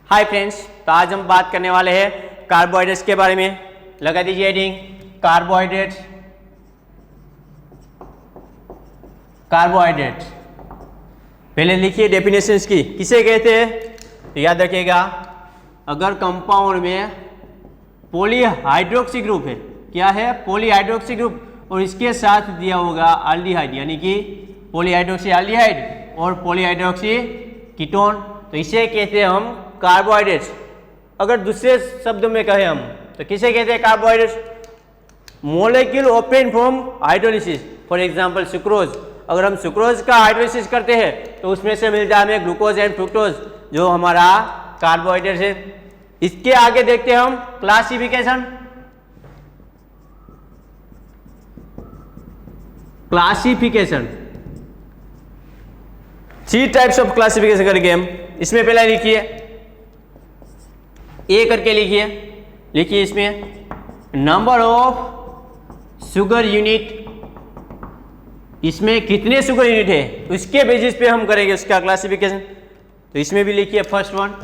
Hi friends, तो आज हम बात करने वाले हैं कार्बोहाइड्रेट्स के बारे में। लगा दीजिए हेडिंग कार्बोहाइड्रेट्स। कार्बोहाइड्रेट्स पहले लिखिए डेफिनेशंस की, किसे कहते हैं तो याद रखिएगा, अगर कंपाउंड में पॉलीहाइड्रोक्सी ग्रुप है, क्या है पॉलीहाइड्रोक्सी ग्रुप, और इसके साथ दिया होगा एल्डिहाइड, यानी कि पॉलीहाइड्रोक्सी एल्डिहाइड और पॉलीहाइड्रोक्सी कीटोन, तो इसे कहते हैं हम कार्बोहाइड्रेट्स। अगर दूसरे शब्दों में कहें हम तो किसे कहते हैं carbohydrates? Molecule obtain from hydrolysis. For example sucrose, अगर हम सुक्रोज का हाइड्रोलिसिस करते हैं तो उसमें से मिलता है हमें ग्लूकोज एंड फ्रुक्टोज, जो हमारा कार्बोहाइड्रेट है। इसके आगे देखते हैं हम classification. Classification 3 types of classification करेंगे हम। इसमें पहला लिखिए ए करके लिखिए इसमें नंबर ऑफ शुगर यूनिट, इसमें कितने शुगर यूनिट है उसके बेसिस पे हम करेंगे उसका क्लासिफिकेशन। तो इसमें भी लिखिए फर्स्ट वन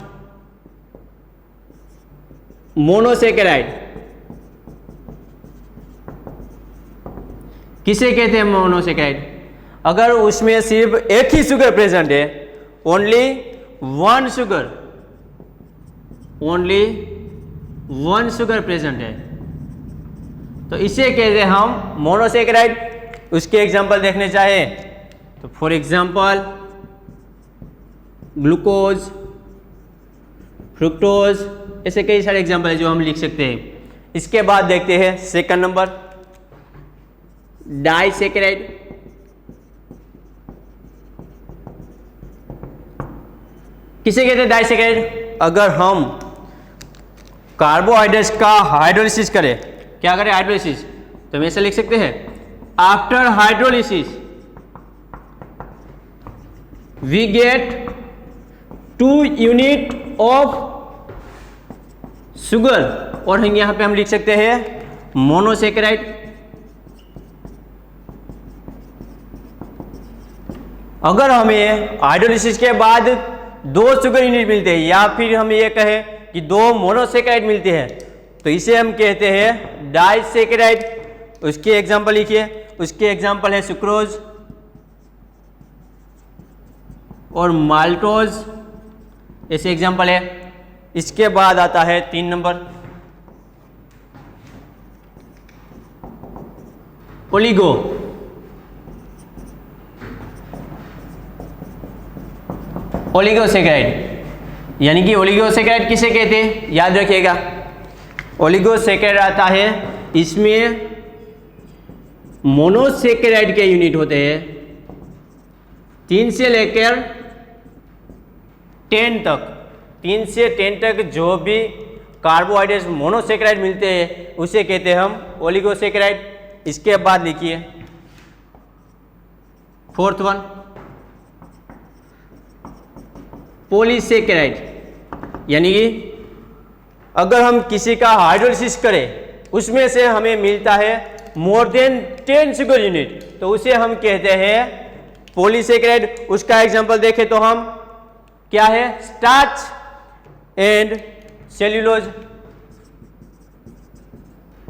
मोनोसेकेराइड। किसे कहते हैं मोनोसेकेराइड? अगर उसमें सिर्फ एक ही शुगर प्रेजेंट है, ओनली वन शुगर प्रेजेंट है, तो इसे कहते हैं हम मोनोसेकेराइड। उसके एग्जांपल देखने चाहे तो फॉर एग्जांपल ग्लूकोज, फ्रुक्टोज, ऐसे कई सारे एग्जांपल है जो हम लिख सकते हैं। इसके बाद देखते हैं सेकंड नंबर डाइसेकेराइड। किसे कहते हैं डाइसेकेराइड? अगर हम कार्बोहाइड्रेट्स का हाइड्रोलिसिस करें, क्या करें हाइड्रोलिसिस, तो हम ऐसे लिख सकते हैं after hydrolysis we get 2 unit of sugar, और हम यहां पे हम लिख सकते हैं मोनोसेकेराइड। अगर हमें हाइड्रोलिसिस के बाद 2 शुगर यूनिट मिलते हैं, या फिर हम ये कहें कि 2 मोनोसेकेराइड मिलते हैं, तो इसे हम कहते हैं डाइसेकेराइड। उसके एग्जांपल लिखिए, उसके एग्जांपल है सुक्रोज और माल्टोज, ऐसे एग्जांपल है। इसके बाद आता है 3 नंबर ओलिगो। ओलिगोसेकेराइड, यानी कि ओलिगोसेकेराइड किसे कहते हैं याद रखिएगा, ओलिगोसेकेराइड आता है, इसमें मोनोसेकेराइड के यूनिट होते हैं 3 से लेकर 10 तक। 3 से 10 तक जो भी कार्बोहाइड्रेट मोनोसेकेराइड मिलते हैं उसे कहते हैं हम ओलिगोसेकेराइड। इसके बाद लिखिए फोर्थ वन पॉलीसेकेराइड, यानी कि अगर हम किसी का हाइड्रोलिसिस करें उसमें से हमें मिलता है मोर देन 10 शुगर यूनिट, तो उसे हम कहते हैं पॉलीसेकेराइड। उसका एग्जांपल देखें तो हम क्या है starch and cellulose,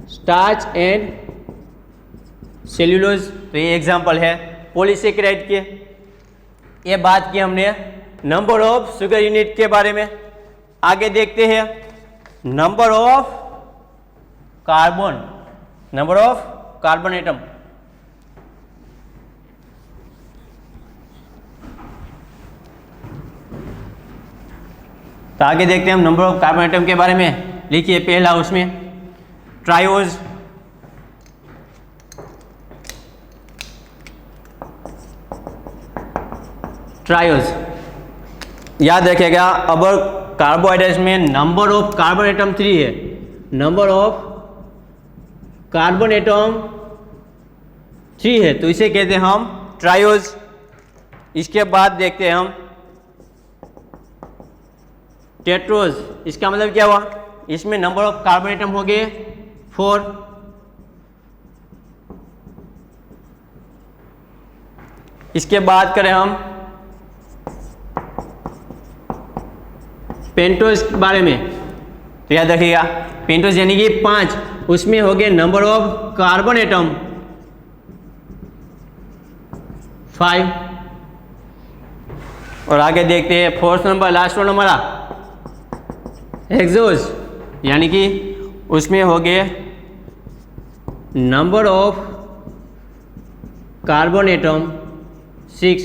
starch and cellulose, तो ये एग्जांपल है पॉलीसेकेराइड के। ये बात की हमने नंबर ऑफ शुगर यूनिट के बारे में। आगे देखते हैं नंबर ऑफ कार्बन एटम। तो आगे देखते हैं हम नंबर ऑफ कार्बन एटम के बारे में। लिखिए पहला उसमें ट्रायोज, याद रखिएगा। अब कार्बोहाइड्रेट्स में नंबर ऑफ कार्बन एटम 3 है, नंबर ऑफ कार्बन एटम 3 है, तो इसे कहते हैं हम ट्रायोज। इसके बाद देखते हैं हम टेट्रोज। इसका मतलब क्या हुआ, इसमें नंबर ऑफ कार्बन एटम हो गए 4। इसके बाद करें हम पेंटोज के बारे में, तो याद रखिएगा पेंटोज यानी कि 5, उसमें हो गए नंबर ऑफ कार्बन एटम 5। और आगे देखते हैं 4th नंबर, लास्ट वन हमारा हेक्सोज, यानी कि उसमें हो गए नंबर ऑफ कार्बन एटम 6।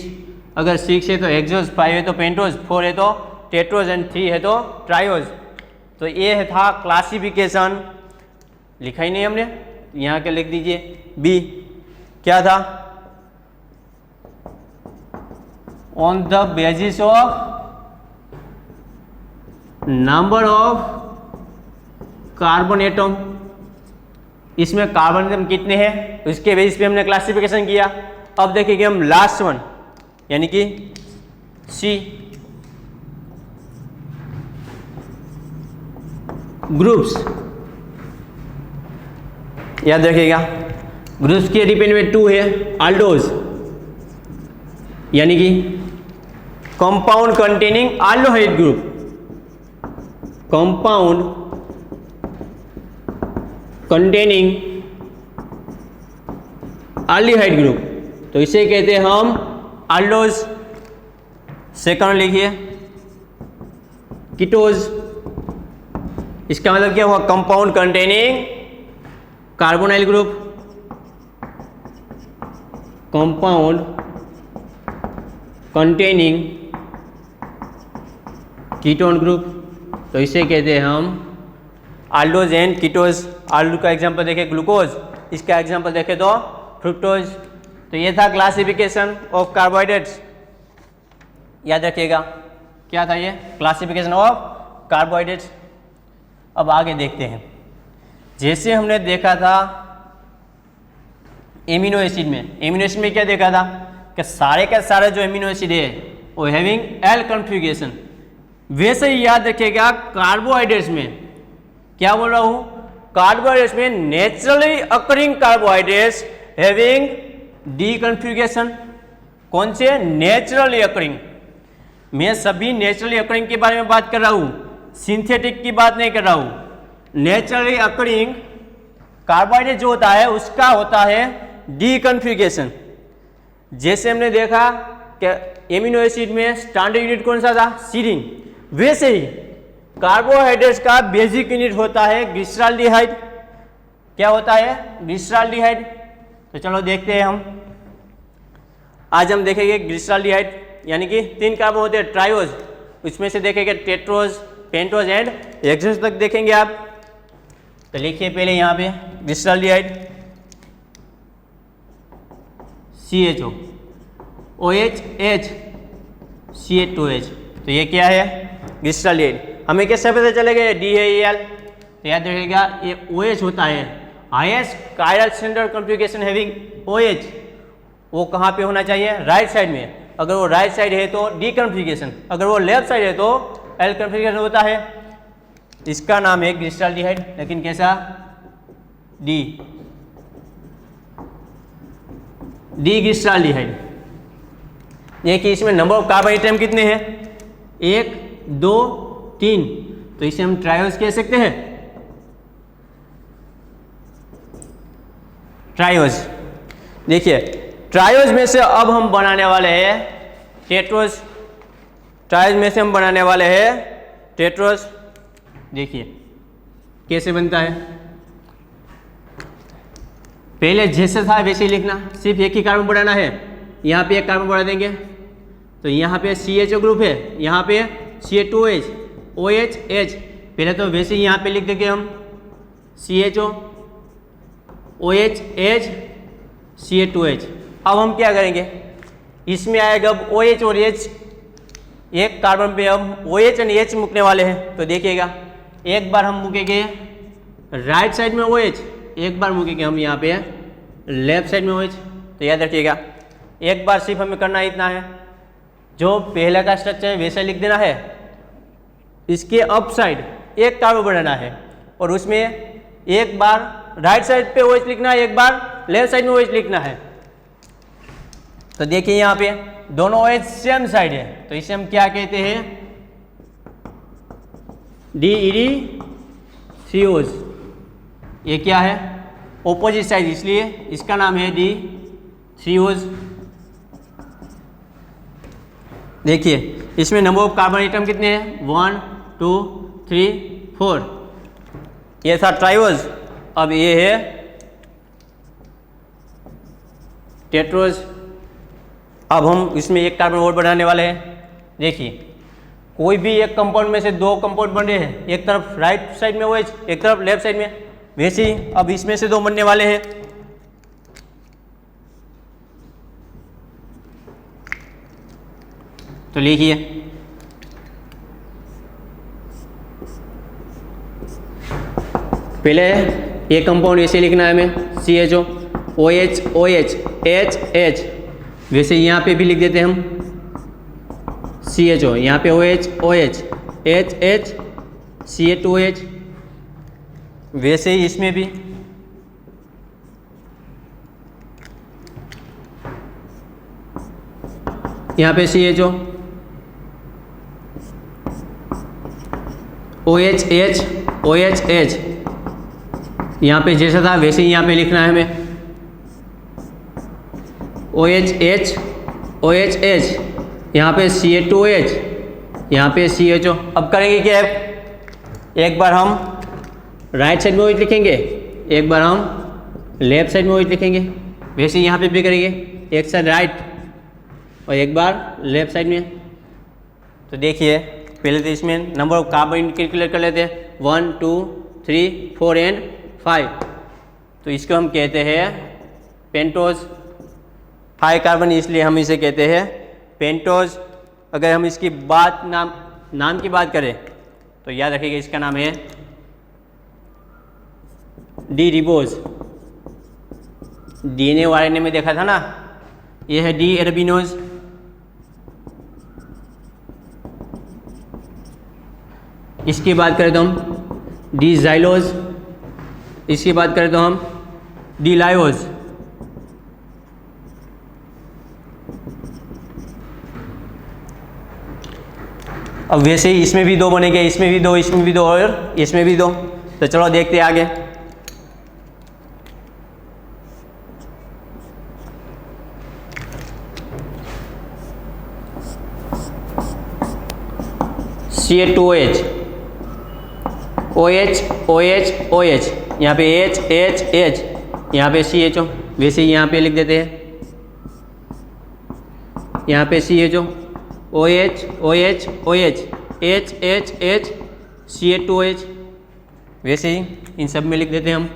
अगर 6 है तो हेक्सोज, 5 है तो पेंटोज, 4 है तो टेट्रोज एंड 3 है तो ट्रायोज। तो ये था क्लासिफिकेशन, लिखा ही नहीं हमने, यहाँ के लिख दीजिए। बी क्या था? On the basis of number of carbon atom, इसमें कार्बन एटम कितने हैं उसके बेसिस पे हमने क्लासिफिकेशन किया। अब देखेंगे हम लास्ट वन यानी कि सी, ग्रुप्स। याद रखिएगा ग्रुप्स के डिपेंड में 2 है, आल्डोज यानी कि compound containing aldehyde group, compound containing aldehyde group, तो इसे कहते हैं हम आल्डोज। सेकंड लिखिए कीटोज, इसका मतलब क्या हुआ? Compound containing carbonyl group, compound containing ketone group, तो इसे कहते हैं हम आल्डोज एंड कीटोज। आल्डो का एग्जांपल देखें ग्लूकोज, इसका एग्जांपल देखें तो फ्रुक्टोज। तो ये था क्लासिफिकेशन ऑफ कार्बोहाइड्रेट्स। याद रखिएगा क्या था ये? Classification of carbohydrates. अब आगे देखते हैं, जैसे हमने देखा था एमिनो एसिड में, एमिनो एसिड में क्या देखा था कि सारे का सारे जो एमिनो एसिड है वो हैविंग एल कॉन्फ़िगरेशन, वैसे ही याद रखिएगा कार्बोहाइड्रेट्स में क्या बोल रहा हूं? कार्बोहाइड्रेट्स में naturally occurring carbohydrates having D configuration. कौन से? Naturally occurring. मैं सभी नेचुरली अकरिंग के बारे में बात कर रहा हूं, सिंथेटिक की बात नहीं कर रहा हूं। नेचुरली अकरिंग कार्बोहाइड्रेट जो होता है उसका होता है डी कॉन्फ़िगरेशन। जैसे हमने देखा कि एमिनो एसिड में स्टैंडर्ड यूनिट कौन सा था? सीरीन, वैसे ही कार्बोहाइड्रेट्स का बेसिक यूनिट होता है ग्लिसरॉल्डिहाइड। क्या होता है? ग्लिसरॉल्डिहाइड। तो चलो देखते हैं हम, आज हम देखेंगे ग्लिसरॉल्डिहाइड यानी कि 3 कार्बन होते हैं ट्रायोज, उसमें से देखेंगे टेट्रोज, पेंटोज एंड हेक्सोज तक देखेंगे आप। तो लिखिए पहले यहाँ पे glyceraldehyde CHO, OH H CH2H, तो ये क्या है? ग्लिसरॉल्डिहाइड। हमें कैसे पता चलेगा ये डी है एल? तो याद रखिएगा ये OH होता है, highest chiral central configuration having OH। वो कहाँ पे होना चाहिए? राइट साइड में। अगर वो राइट साइड है तो डी कॉन्फ़िगरेशन, अगर वो लेफ्ट साइड है तो एल कॉन्फ़िगरेशन होता है। इसका नाम है ग्लिसरॉल्डिहाइड, लेकिन कैसा? D glyceraldehyde. देखिए इसमें नंबर ऑफ कार्बन एटम कितने हैं? 1 2 3, तो इसे हम ट्रायोज कह सकते हैं। ट्रायोज, देखिए ट्रायोज में से अब हम बनाने वाले हैं टेट्रोज। ट्रायोज में से हम बनाने वाले हैं टेट्रोज। देखिए कैसे बनता है, पहले जैसे था वैसे ही लिखना, सिर्फ एक ही कार्बन बढ़ाना है। यहाँ पे एक कार्बन बढ़ा देंगे तो यहाँ पे CHO ग्रुप है, यहाँ पे CH2H OH H, पहले तो वैसे ही यहाँ पे लिख देंगे हम CHO OH H CH2H। अब हम क्या करेंगे, इसमें आएगा अब OH और H, एक कार्बन पे हम OH और H मुकने वाले हैं। तो देखिएगा एक बार हम मुकेंगे राइट साइड में OH, एक बार मुकेंगे हम यहाँ पे लेफ्ट साइड में OH। तो याद रखिएगा एक बार सिर्फ हमें करना इतना है, जो पहले का स्ट्रक्चर है वैसे लिख देना है, इसके अप साइड एक कार्बन बढ़ाना है और उसमें एक बार राइट साइड पे OH लिखना है, एक बार लेफ्ट साइड में OH लिखना है। तो देखिए यहाँ पे दोनों OH सेम साइड है, तो इसे हम क्या कहते हैं? डीइरीथियोज, ये क्या है, ऑपोजिट साइड, इसलिए इसका नाम है डीथियोज। देखिए इसमें नंबर ऑफ कार्बन एटम कितने हैं, 1 2 3 4, ये था ट्राइओज। अब ये है टेट्रोज। अब हम इसमें एक कार्बन और बढ़ाने वाले हैं। देखिए कोई भी एक कंपाउंड में से दो कंपाउंड बन रहे हैं, एक तरफ राइट साइड में OH, एक तरफ लेफ्ट साइड में, वैसे ही अब इसमें से दो बनने वाले हैं। तो लिखिए पहले ये कंपाउंड ऐसे लिखना है हमें, CHO, OH OH H H, वैसे यहाँ पे भी लिख देते हैं हम CHO, यहाँ पे OH OH H H CH2OH, वैसे ही इसमें भी यहाँ पे CHO OH H OH H, यहाँ पे जैसा था वैसे ही यहाँ पे लिखना है हमें, OH H OH H, यहाँ पे CH2OH, यहाँ पे CHO। अब करेंगे क्या, एक बार हम राइट साइड में OH लिखेंगे, एक बार हम लेफ्ट साइड में OH लिखेंगे, वैसे यहाँ पे भी करेंगे, एक साइड राइट और एक बार लेफ्ट साइड में। तो देखिए पहले तो इसमें नंबर ऑफ कार्बन कैलकुलेट कर लेते हैं, 1 2 3 4 एंड 5। तो इसको हम कहते हैं पेंटोज, 5 कार्बन, इसलिए हम इसे कहते हैं पेंटोज। अगर हम इसकी बात नाम की बात करें तो याद रखिएगा इसका नाम है डी रिबोज। DNA और RNA में देखा था ना, ये है डी एरबिनोज। इसकी बात करें तो हम डी जाइलोज, इसकी बात करें तो हम डी लायोज। अब वैसे ही इसमें भी दो बनेंगे, इसमें भी दो, इसमें भी दो और इसमें भी दो। तो चलो देखते हैं आगे। CH2OH OH OH OH, यहाँ पे H H H, यहाँ पे CHO, वैसे ही यहाँ पे लिख देते हैं, यहाँ पे CHO OH OH OH H H H CH2OH, वैसे ही इन सब में लिख देते हैं हम।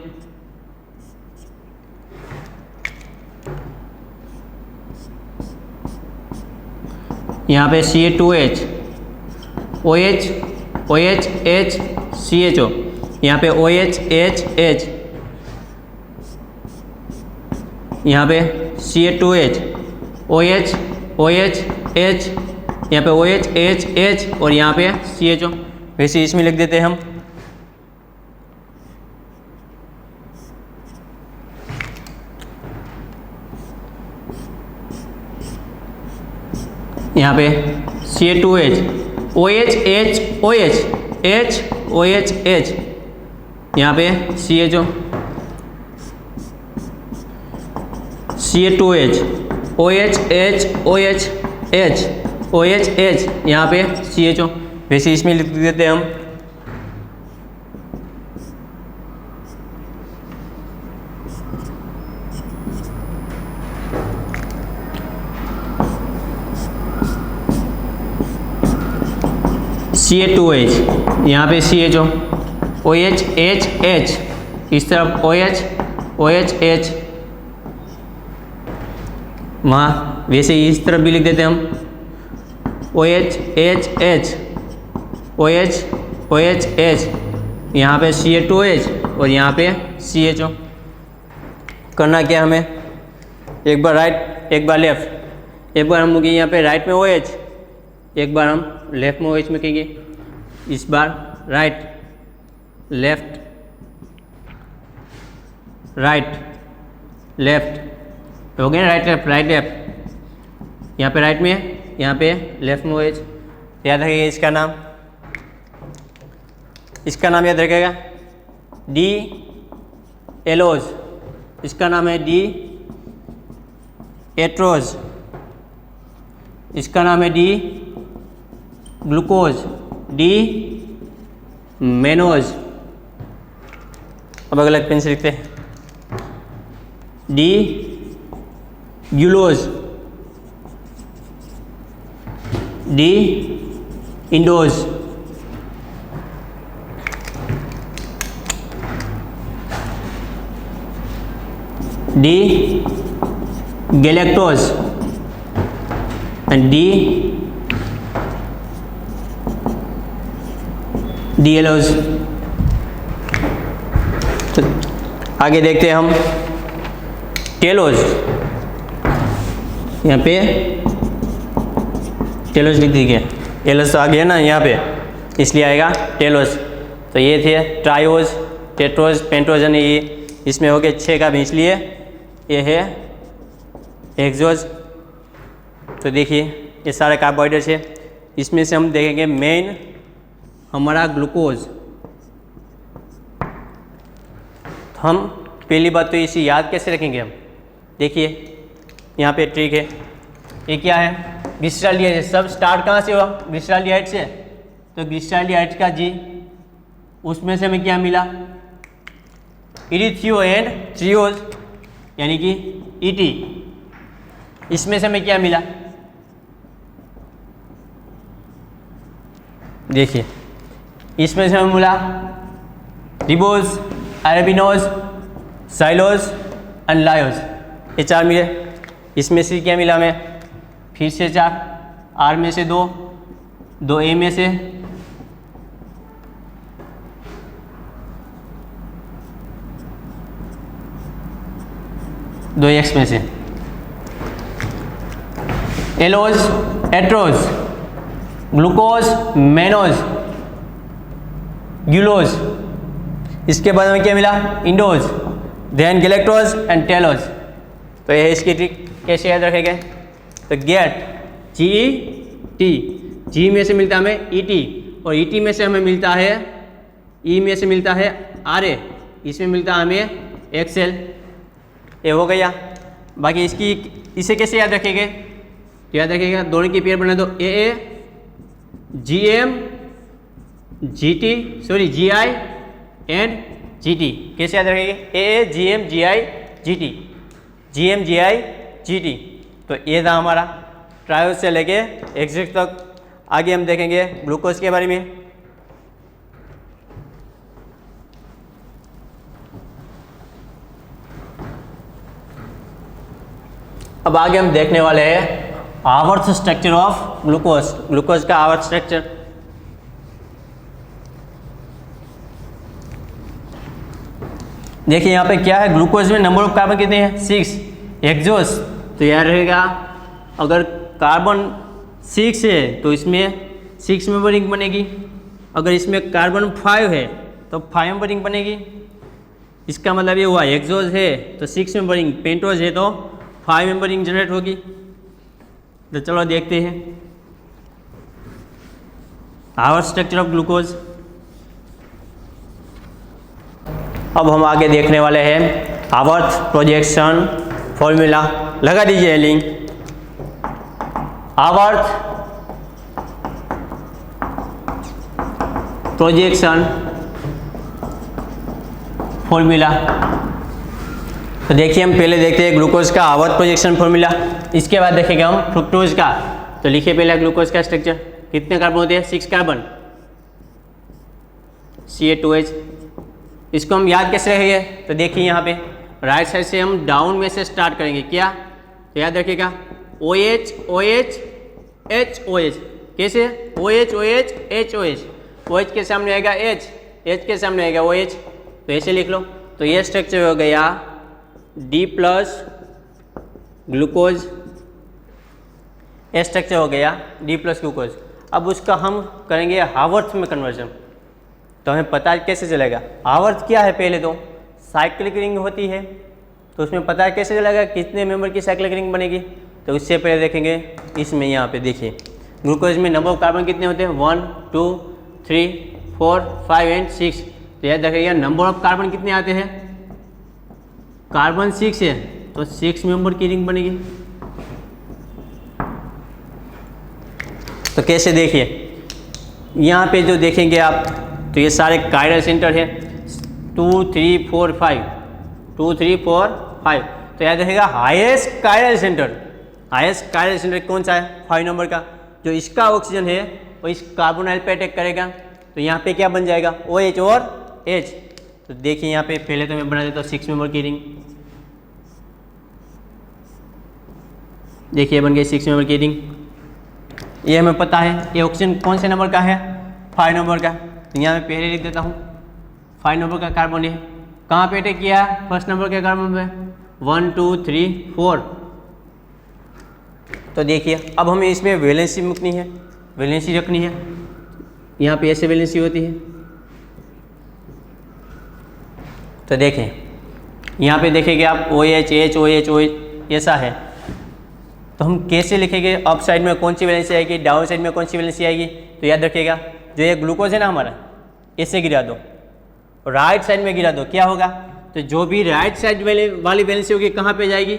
यहाँ पे CH2OH OH OH H CHO, यहाँ पे OH H H, यहाँ पे CH2OH OH OH H, यहाँ पे OH H H और यहाँ पे CHO, वैसे इसमें लिख देते हैं हम। यहाँ पे CH2OH OH H OH H OH H, यहाँ पे CHO CH2OH OH H OH H OH H, यहाँ पे CHO, वैसे इसमें लिख देते हैं हम। CH2OH, यहाँ पे CHO OH H H, इस तरफ OH OH H, वहाँ वैसे ही इस तरफ भी लिख देते हैं हम, OH H H OH OH H, यहाँ पे CH2OH और यहाँ पे CHO। करना क्या हमें, एक बार राइट एक बार लेफ्ट, एक बार हम लोग यहाँ पे राइट में OH, एक बार हम लेफ्ट में OH में कहेंगे, इस बार राइट लेफ्ट राइट लेफ्ट हो गया, राइट लेफ्ट राइट लेफ्ट, यहाँ पे राइट में, यहाँ पे लेफ्ट में OH, याद रखिएगा इसका नाम। इसका नाम याद रखेगा डी एलोज, इसका नाम है डी एट्रोज, इसका नाम है डी ग्लूकोज, डी मेनोज। अब अगला पेन से लिखते हैं D gulose, D idose, D galactose and D allose. तो आगे देखते हैं हम टेलोज, यहाँ पे टेलोज लिख दीजिए, एलोज तो आ गया ना यहाँ पे, इसलिए आएगा टेलोज। तो ये थे ट्रायोज, टेट्रोज, पेंटोज, यानी ये इसमें हो गए 6 का भी, इसलिए ये है हेक्सोज। तो देखिए ये सारे कार्बोहाइड्रेट्स है, इसमें से हम देखेंगे मेन हमारा ग्लूकोज। तो हम पहली बात तो इसे याद कैसे रखेंगे हम, देखिए यहाँ पे ट्रिक है, ये क्या है ग्लिसरॉल्डिहाइड, सब स्टार्ट कहाँ से हुआ ग्लिसरॉल्डिहाइड से, तो ग्लिसरॉल्डिहाइड का जी उसमें से हमें क्या मिला इरिथ्रियो एंड ट्रियोज यानी कि ईटी, इसमें से हमें क्या मिला देखिए, इसमें से हमें मिला रिबोज, अरेबिनोज, साइलोज एंड लायोज, ये 4 मिले। इसमें से क्या मिला हमें फिर से 4, आर में से 2, 2 ए में से, दो एक्स में से, एलोज, एट्रोज, ग्लूकोज, मेनोज, ग्यूलोज। इसके बाद हमें क्या मिला इंडोज, देन गैलेक्टोज एंड टेलोज। तो यह इसकी ट्रिक कैसे याद रखेंगे, तो गेट जी टी, जी में से मिलता है हमें ई टी, और ई टी में से हमें मिलता है ई में से मिलता है आर ए, इसमें मिलता है हमें एक्सेल। ये हो गया। बाकी इसकी इसे कैसे याद रखेंगे, तो याद रखिएगा दोनों की पेयर बना दो A A G M G T, sorry G I and G T. कैसे याद रखेंगे A A G M G I G T, G M G I G T. तो ये था हमारा ट्रायोज से लेके एक्सिक तक। आगे हम देखेंगे ग्लूकोज के बारे में। अब आगे हम देखने वाले हैं आवर्त स्ट्रक्चर ऑफ ग्लूकोज, ग्लूकोज का आवर्त स्ट्रक्चर। देखिए यहाँ पे क्या है, ग्लूकोज में नंबर ऑफ कार्बन कितने हैं 6, एक्सोस। तो याद रहेगा अगर कार्बन 6 है तो इसमें 6 में रिंग बनेगी, अगर इसमें कार्बन 5 है तो 5 में रिंग बनेगी। इसका मतलब ये हुआ एक्सोस है तो 6 में रिंग, पेंटोज है तो 5 मेंबर रिंग जनरेट होगी। तो चलो देखते हैं आवर्त स्ट्रक्चर ऑफ ग्लूकोज। अब हम आगे देखने वाले हैं आवर्त प्रोजेक्शन फॉर्मूला। लगा दीजिए लिंक। आवर्त प्रोजेक्शन फॉर्मूला। तो देखिए हम पहले देखते हैं ग्लूकोज का आवर्त प्रोजेक्शन फॉर्मूला, इसके बाद देखेंगे हम फ्रुक्टोज का। तो लिखिए पहले ग्लूकोज का स्ट्रक्चर। कितने कार्बन होते हैं 6 कार्बन, CH2H। इसको हम याद कैसे रखेंगे, तो देखिए यहाँ पे राइट साइड से हम डाउन में से स्टार्ट करेंगे। क्या, तो याद रखिएगा OH OH HOH। कैसे OH OH HOH, OH के सामने आएगा H, H के सामने आएगा OH। तो ऐसे लिख लो। तो ये स्ट्रक्चर हो गया D प्लस ग्लूकोज, ये स्ट्रक्चर हो गया D प्लस ग्लूकोज। अब उसका हम करेंगे आवर्त में कन्वर्जन। तो हमें पता कैसे चलेगा आवर्त क्या है, पहले तो साइक्लिक रिंग होती है तो उसमें पता कैसे चलेगा कितने मेंबर की साइक्लिक रिंग बनेगी। तो उससे पहले देखेंगे इसमें, यहाँ पे देखिए ग्लूकोज में नंबर ऑफ कार्बन कितने होते हैं 1 2 3 4 5 एंड 6। तो याद रखिएगा नंबर ऑफ कार्बन कितने आते हैं, कार्बन 6 है तो 6 मेंबर की रिंग बनेगी। तो कैसे देखिए, यहाँ पे जो देखेंगे आप तो ये सारे कायरल सेंटर है 2 3 4 5 2 3 4 5। तो याद रखिएगा हाईएस्ट कायरल सेंटर कौन सा है, 5 नंबर का। जो इसका ऑक्सीजन है वो इस कार्बोनाइल पे अटैक करेगा तो यहाँ पे क्या बन जाएगा, OH और H। तो देखिए यहाँ पे पहले तो मैं बना देता हूँ 6 मेंबर की रिंग। देखिए बन गई 6 मेंबर की रिंग। ये हमें पता है ये ऑक्सीजन कौन से नंबर का है, 5 नंबर का। तो यहाँ मैं पहले लिख देता हूँ 5 नंबर का कार्बन है। कहाँ पे अटैक किया, फर्स्ट नंबर के कार्बन पे 1 2 3 4। तो देखिए अब हमें इसमें वैलेंसी मुकनी है, वैलेंसी रखनी है। यहाँ पे ऐसे वैलेंसी होती है। तो देखें यहाँ पे देखेंगे आप OH H OH OH ऐसा है। तो हम कैसे लिखेंगे, अप साइड में कौन सी वैलेंसी आएगी, डाउन साइड में कौन सी वैलेंसी आएगी। तो याद रखिएगा जो ये ग्लूकोज है ना हमारा, ऐसे गिरा दो, राइट साइड में गिरा दो, क्या होगा। तो जो भी राइट साइड वाली वैलेंसी होगी कहाँ पे जाएगी,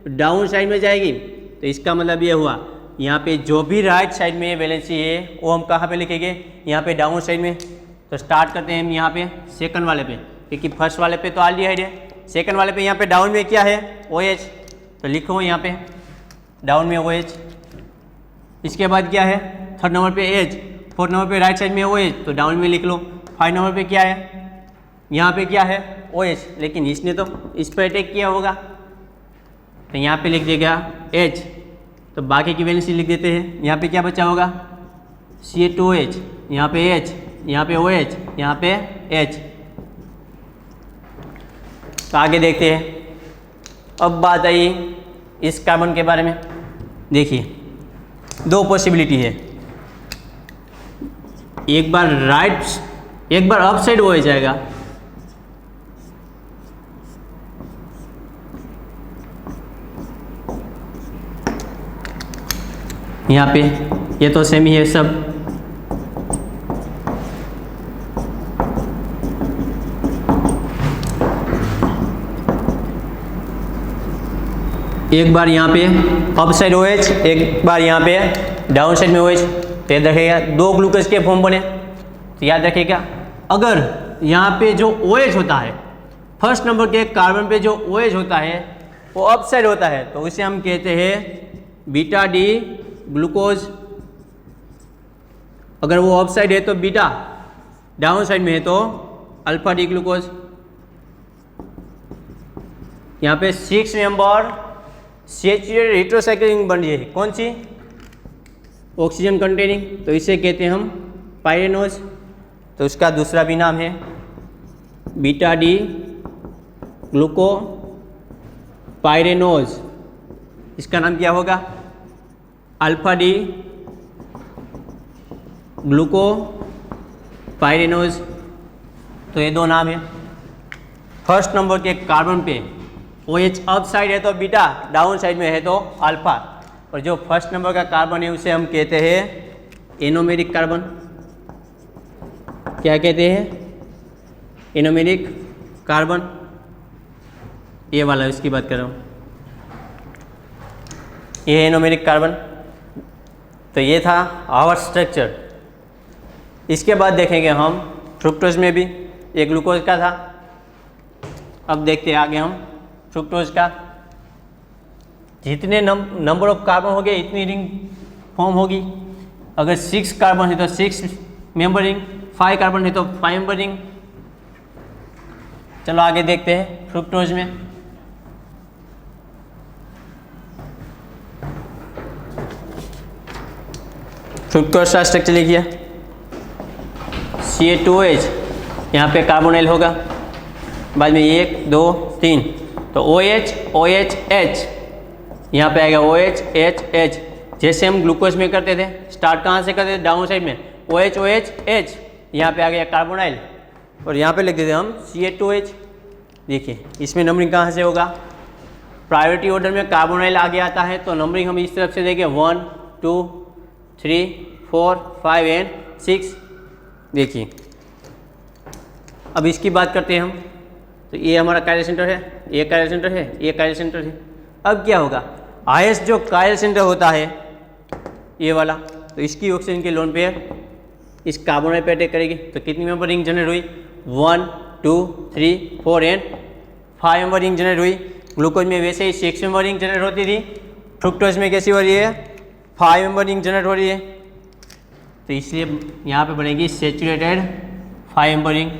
डाउन साइड में जाएगी। तो इसका मतलब ये हुआ यहाँ पे जो भी राइट साइड में वैलेंसी है वो हम कहाँ पे लिखेंगे, यहाँ पे डाउन साइड में। तो स्टार्ट करते हैं हम यहाँ पे सेकंड वाले पे, क्योंकि फर्स्ट वाले पे तो एल्डिहाइड है, सेकंड वाले पे यहाँ पे डाउन में क्या है, OH। तो लिखो यहाँ पे डाउन में OH। इसके बाद क्या है, थर्ड नंबर पे H, फोर्थ नंबर पे राइट साइड में OH तो डाउन में लिख लो। 5 नंबर पे क्या है, यहाँ पे क्या है OH, लेकिन इसने तो इस पर अटैक किया होगा तो यहाँ पे लिख देगा H। तो बाकी की वैलेंसी लिख देते हैं। यहाँ पे क्या बचा होगा, CH2OH, यहाँ पे H, यहाँ पे OH, यहाँ पे H। तो आगे देखते हैं। अब बात आई इस कार्बन के बारे में। देखिए दो पॉसिबिलिटी है, एक बार राइट एक बार अप साइड हो जाएगा, यहाँ पे ये तो सेम ही है सब। एक बार यहाँ पे अप साइड OH, एक बार यहाँ पे डाउन साइड में OH। तो याद रखिएगा दो ग्लूकोज के फॉर्म बने। तो याद रखिएगा अगर यहाँ पे जो OH होता है, फर्स्ट नंबर के कार्बन पे जो OH होता है वो अप साइड होता है तो उसे हम कहते हैं बीटा डी ग्लूकोज। अगर वो अप साइड है तो बीटा, डाउन साइड में है तो अल्फा डी ग्लूकोज। यहाँ पे 6 मेंबर सैचुरेटेड हेटेरोसाइक्लिक बन रही है, कौन सी, ऑक्सीजन कंटेनिंग। तो इसे कहते हैं हम पायरेनोज। तो उसका दूसरा भी नाम है बीटा डी ग्लूको पायरेनोज। इसका नाम क्या होगा, अल्फा डी ग्लूको पायरेनोज। तो ये दो नाम है। फर्स्ट नंबर के कार्बन पे OH अप साइड है तो बीटा, डाउन साइड में है तो अल्फा। और जो फर्स्ट नंबर का कार्बन है उसे हम कहते हैं एनोमेरिक कार्बन। क्या कहते हैं, एनोमेरिक कार्बन। ये वाला इसकी बात कर रहा हूँ, ये एनोमेरिक कार्बन। तो ये था आवर स्ट्रक्चर। इसके बाद देखेंगे हम फ्रुक्टोज में भी, ये ग्लूकोज का था। अब देखते हैं आगे हम फ्रुक्टोज का। जितने नंबर ऑफ कार्बन हो गए इतनी रिंग फॉर्म होगी। अगर 6 कार्बन है तो 6 मेंबर रिंग, 5 कार्बन है तो 5 मेंबर रिंग। चलो आगे देखते हैं फ्रुक्टोज में। फ्रुक्टोज का स्ट्रक्चर लिखिए, CH2OH, यहाँ पे कार्बोनाइल होगा, बाद में 1 2 3 तो OH OH H, यहाँ पे आएगा OH H H। जैसे हम ग्लूकोज में करते थे, स्टार्ट कहाँ से करते थे, डाउन साइड में OH OH H, यहाँ पे आ गया कार्बोनाइल और यहाँ पे लिख देते हम CH2OH। देखिए इसमें नंबरिंग कहाँ से होगा, प्रायोरिटी ऑर्डर में कार्बोनाइल आगे आता है तो नंबरिंग हम इस तरफ से देंगे 1 2 3 4 5 एंड 6। देखिए अब इसकी बात करते हैं हम, तो ये हमारा कायरल सेंटर है, ये कायरल सेंटर है, ये कायरल सेंटर है। अब क्या होगा, हाईएस्ट जो कायरल सेंटर होता है ये वाला, तो इसकी ऑक्सीजन के लोन पेयर इस कार्बोनाइट पे अटैक करेगी। तो कितनी मेंबर रिंग जनरेट हुई, 1 2 3 4 एंड 5 मेंबर रिंग जनरेट हुई। ग्लूकोज में वैसे ही 6 मेंबर रिंग जनरेट होती थी, फ्रुक्टोज में कैसी हो रही है, 5 मेंबर रिंग जनरेट हो रही है। तो इसलिए यहाँ पे बनेगी सैचुरेटेड 5 मेंबर रिंग।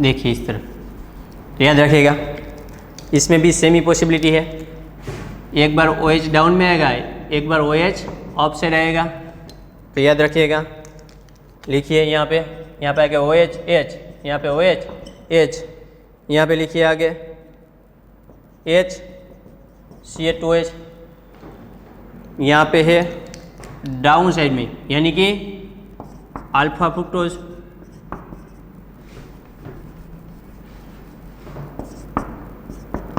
देखिए इस तरह, तो याद रखिएगा इसमें भी सेम ही पॉसिबिलिटी है, एक बार OH डाउन में आएगा, एक बार OH अप साइड आएगा। तो याद रखिएगा, लिखिए यहाँ पे आगे OH H, यहाँ पे OH H, यहाँ पे लिखिए आगे H CH2H, यहाँ पे है डाउन साइड में यानी कि अल्फा फ्रुक्टोज,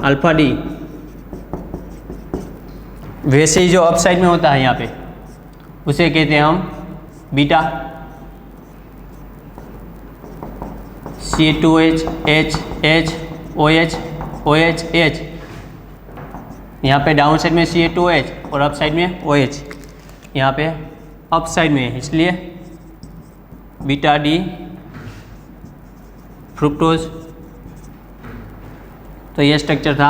अल्फा डी। वैसे ही जो अप साइड में होता है यहाँ पे उसे कहते हैं हम beta, C2H H H OH OH H। यहाँ पे डाउन साइड में CH2H और अप साइड में OH, यहाँ पे अप साइड में है इसलिए बीटा डी फ्रुक्टोज। तो ये स्ट्रक्चर था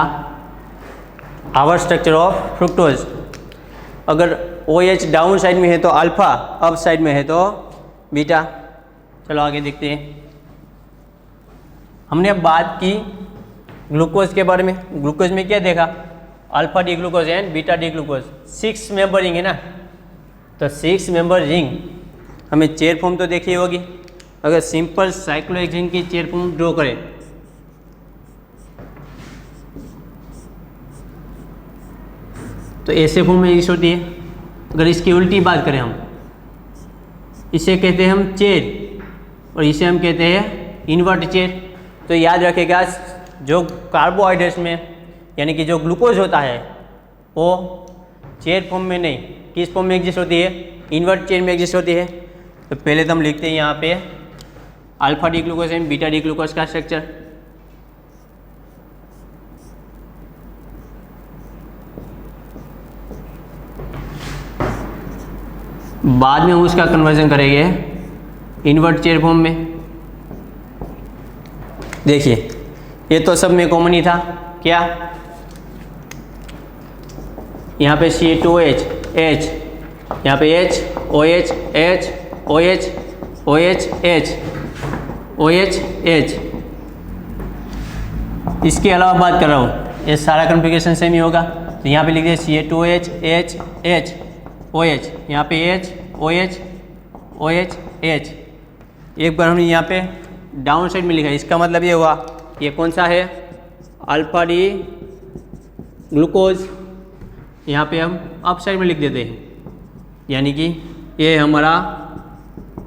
आवर स्ट्रक्चर ऑफ फ्रुक्टोज। अगर OH डाउन साइड में है तो अल्फा, अप साइड में है तो बीटा। चलो आगे देखते हैं। हमने अब बात की ग्लूकोज के बारे में। ग्लूकोज में क्या देखा, alpha D glucose and beta D glucose, 6 member ring है ना। तो 6 मेंबर रिंग हमें चेयर फॉर्म तो देखी होगी। अगर सिंपल साइक्लोहेक्सेन की चेयर फॉर्म ड्रॉ करें तो ऐसे फॉर्म में यूज होती है। अगर इसकी उल्टी बात करें हम, इसे कहते हैं हम चेयर और इसे हम कहते हैं इन्वर्ट चेयर। तो याद रखेगा जो कार्बोहाइड्रेट्स में यानी कि जो ग्लूकोज होता है वो चेयर फॉर्म में नहीं, किस फॉर्म में एग्जिस्ट होती है, इन्वर्ट चेयर में एग्जिस्ट होती है। तो पहले तो हम लिखते हैं यहाँ पे alpha D glucose and beta D glucose का स्ट्रक्चर। बाद में हम उसका कन्वर्जन करेंगे इन्वर्ट चेयर फॉर्म में। देखिए ये तो सब में कॉमन ही था, क्या यहाँ पे C2H H, यहाँ पे H OH H OH OH H OH H। इसके अलावा बात कर रहा हूँ, ये सारा कॉन्फ़िगरेशन सेम ही होगा। तो यहाँ पे लिख दिए C2H H H OH, यहाँ पे H OH OH H। एक बार हमने यहाँ पे डाउन साइड में लिखा है, इसका मतलब ये हुआ ये कौन सा है, अल्फा डी ग्लूकोज। यहाँ पे हम अप साइड में लिख देते हैं यानी कि ये हमारा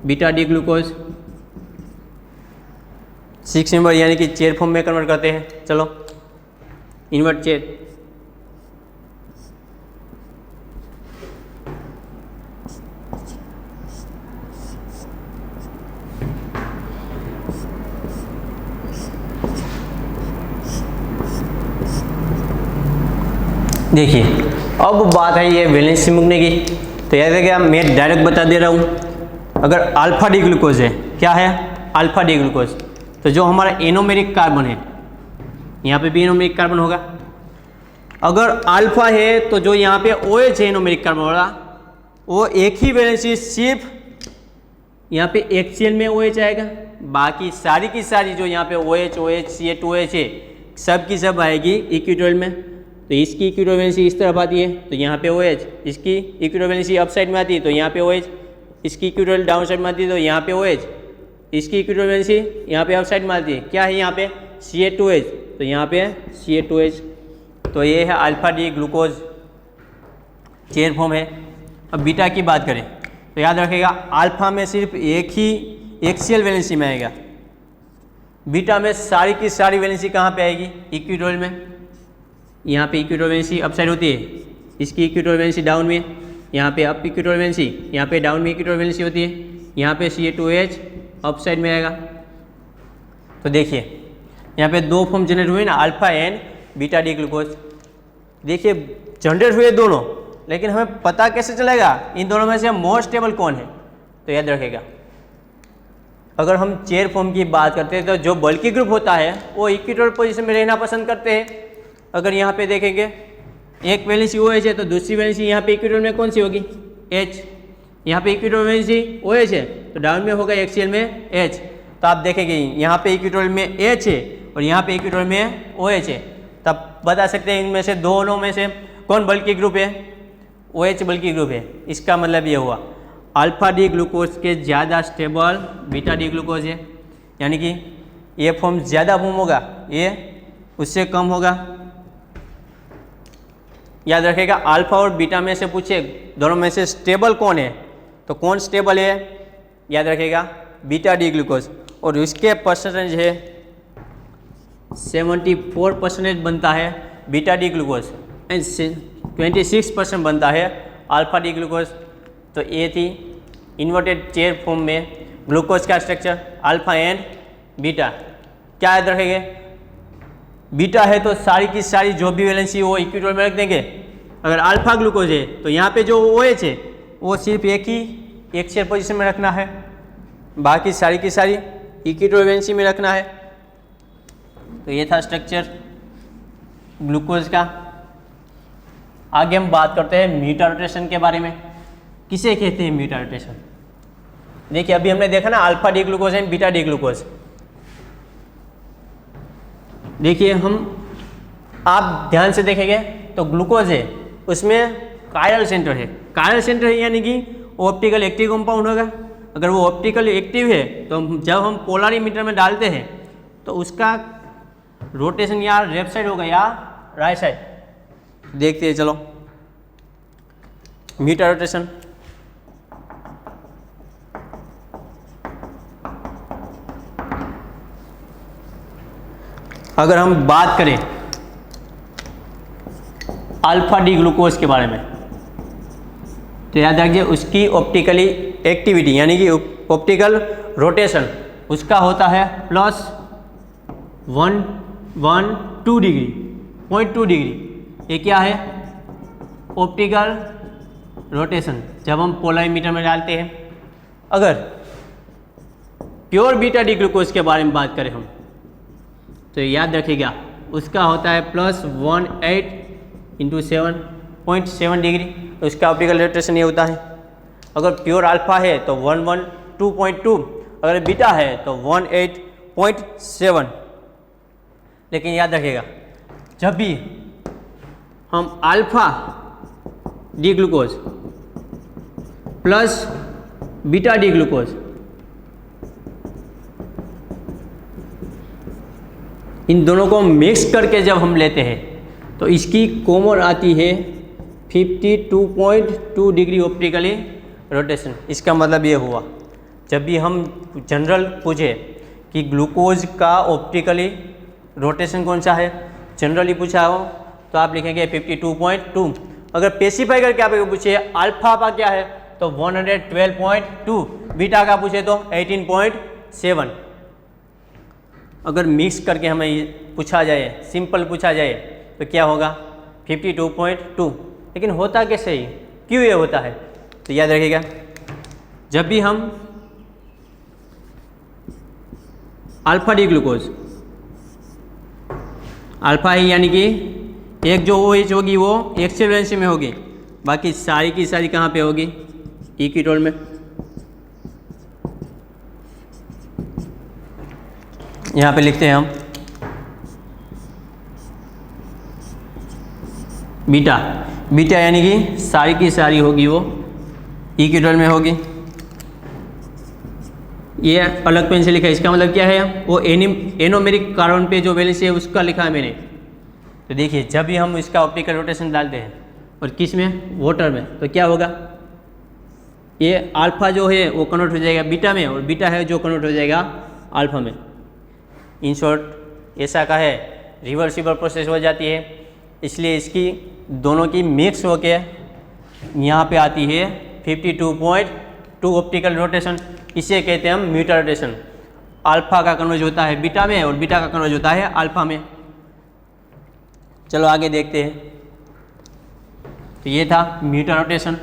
बीटा डी ग्लूकोज। 6 मेंबर यानी कि चेयर फॉर्म में कन्वर्ट करते हैं। चलो इन्वर्ट चेयर। देखिए अब बात है ये वैलेंसी मुकने की। तो याद रखिएगा, मैं डायरेक्ट बता दे रहा हूँ। अगर अल्फा डी ग्लूकोज है, क्या है अल्फा डी ग्लूकोज, तो जो हमारा एनोमेरिक कार्बन है यहाँ पे भी एनोमेरिक कार्बन होगा। अगर अल्फा है तो जो यहाँ पे OH है एनोमेरिक कार्बन वाला, वो एक ही वैलेंसी सिर्फ यहाँ पे एक्सियल में OH आएगा, बाकी सारी की सारी जो यहाँ पे OH OH CH2H है सब की सब आएगी इक्विटोरियल में। तो इसकी इक्विटोरियल्सी इस तरफ आती है तो यहाँ पे OH, इसकी इक्विटोरियल्सी अप साइड में आती है तो यहाँ पे OH, इसकी इक्विटोरियल डाउन साइड में आती है तो यहाँ पे OH, इसकी इक्विटोरियल्सी यहाँ पे अप साइड में आती है, क्या है यहाँ पे CH2H, तो यहाँ पे CH2H। तो ये है alpha D glucose chair form है। अब बीटा की बात करें तो याद रखिएगा अल्फा में सिर्फ एक ही एक्सियल वैलेंसी में आएगा, बीटा में सारी की सारी वैलेंसी कहाँ पे आएगी, इक्विटोरियल में। यहाँ पे इक्विटोरियल वैलेंसी अप साइड होती है, इसकी इक्विटोरियल वैलेंसी डाउन में, यहाँ पे अप इक्विटोरियल वैलेंसी, यहाँ पे डाउन में इक्विटोरियल वैलेंसी होती है। यहाँ पे CH2H अप साइड में आएगा। तो देखिए यहाँ पे दो फॉर्म जनरेट हुए ना, alpha and beta D glucose. देखिए जनरेट हुए दोनों, लेकिन हमें पता कैसे चलेगा इन दोनों में से मोस्ट स्टेबल कौन है? तो याद रखेगा, अगर हम चेयर फॉर्म की बात करते हैं तो जो बल्की ग्रुप होता है वो इक्विटोरियल पोजीशन में रहना पसंद करते हैं। अगर यहाँ पे देखेंगे एक वैलेंसी OH है तो दूसरी वैलेंसी यहाँ पे इक्विटोरियल में कौन सी होगी? H। यहाँ पे इक्विटोरियल वैलेंसी OH है तो डाउन में होगा एक्सियल में H। तो आप देखेंगे यहाँ पे इक्विटोरियल में H है और यहाँ पे इक्विटोरियल में OH है, तब बता सकते हैं इनमें से दोनों में से कौन बल्की ग्रुप है? OH बल्की ग्रुप है। इसका मतलब ये हुआ अल्फा डी ग्लूकोज के ज़्यादा स्टेबल बीटा डी ग्लूकोज है, यानी कि ये फॉर्म ज़्यादा फॉर्म होगा, ये उससे कम होगा। याद रखेगा अल्फा और बीटा में से पूछे दोनों में से स्टेबल कौन है, तो कौन स्टेबल है? याद रखेगा बीटा डी ग्लूकोज, और इसके परसेंटेज है 74% बनता है बीटा डी ग्लूकोज एंड 26% बनता है अल्फा डी ग्लूकोज। तो ये थी इन्वर्टेड चेयर फॉर्म में ग्लूकोज का स्ट्रक्चर अल्फा एंड बीटा। क्या याद रखेंगे? बीटा है तो सारी की सारी जो भी वैलेंसी वो इक्विटोरियल में रख देंगे। अगर अल्फा ग्लूकोज है तो यहाँ पे जो OH है वो सिर्फ एक ही एक्सियल पोजीशन में रखना है, बाकी सारी की सारी इक्विटोरियल वैलेंसी में रखना है। तो ये था स्ट्रक्चर ग्लूकोज का। आगे हम बात करते हैं मीटा रोटेशन के बारे में। किसे कहते हैं मीटा रोटेशन? देखिए अभी हमने देखा ना alpha D glucose and beta D glucose. देखिए आप ध्यान से देखेंगे तो ग्लूकोज है उसमें कायरल सेंटर है। कायरल सेंटर है यानी कि ऑप्टिकल एक्टिव कंपाउंड होगा। अगर वो ऑप्टिकल एक्टिव है तो जब हम पोलरीमीटर में डालते हैं तो उसका रोटेशन या लेफ्ट साइड होगा या राइट साइड, देखते हैं चलो। मीटा रोटेशन अगर हम बात करें अल्फा डी ग्लूकोज के बारे में तो याद रखिए उसकी ऑप्टिकली एक्टिविटी यानी कि ऑप्टिकल रोटेशन उसका होता है +112 डिग्री 0.2 डिग्री। ये क्या है? ऑप्टिकल रोटेशन जब हम पोलरीमीटर में डालते हैं। अगर प्योर बीटा डी ग्लूकोज के बारे में बात करें हम तो याद रखिएगा उसका होता है +18 × 7.7 डिग्री, उसका ऑप्टिकल रोटेशन ये होता है। अगर प्योर अल्फा है तो 112.2, अगर बीटा है तो 18.7। लेकिन याद रखिएगा जब भी हम alpha D glucose plus beta D glucose in दोनों को मिक्स करके जब हम लेते हैं तो इसकी कॉमन आती है 52.2 डिग्री ऑप्टिकली रोटेशन। इसका मतलब ये हुआ जब भी हम जनरल पूछे कि ग्लूकोज का ऑप्टिकली रोटेशन कौन सा है, जनरली पूछा हो तो आप लिखेंगे 52.2। अगर स्पेसिफाई करके आप पूछे अल्फा का क्या है तो 112.2, बीटा का पूछे तो 18.7। अगर मिक्स करके हमें पूछा जाए, सिंपल पूछा जाए तो क्या होगा 52.2। लेकिन होता कैसे ही, क्यों ये होता है? तो याद रखिएगा जब भी हम अल्फा डी ग्लूकोज अल्फा ही यानी कि एक जो OH होगी वो एक्सियल वैलेंसी में होगी, बाकी सारी की सारी कहाँ पे होगी? इक्विटोरियल में। यहाँ पे लिखते हैं हम बीटा। बीटा यानी कि सारी की सारी होगी वो इक्विटोरियल में होगी। ये अलग पेन से लिखा है, इसका मतलब क्या है? वो एनोमेरिक कार्बन पे जो वैलेंसी है उसका लिखा है मैंने। तो देखिए जब भी हम इसका ऑप्टिकल रोटेशन डालते हैं और किस में? वाटर में, तो क्या होगा? ये अल्फा जो है वो कन्वर्ट हो जाएगा बीटा में और बीटा है जो कन्वर्ट हो जाएगा अल्फा में। इन शॉर्ट ऐसा का है रिवर्सिबल प्रोसेस हो जाती है, इसलिए इसकी दोनों की मिक्स होके यहाँ पे आती है 52.2 ऑप्टिकल रोटेशन। इसे कहते हैं हम म्यूटा रोटेशन। अल्फा का कन्वर्ज होता है बीटा में और बीटा का कन्वर्ज होता है अल्फा में। चलो आगे देखते हैं। तो ये था म्यूटा रोटेशन।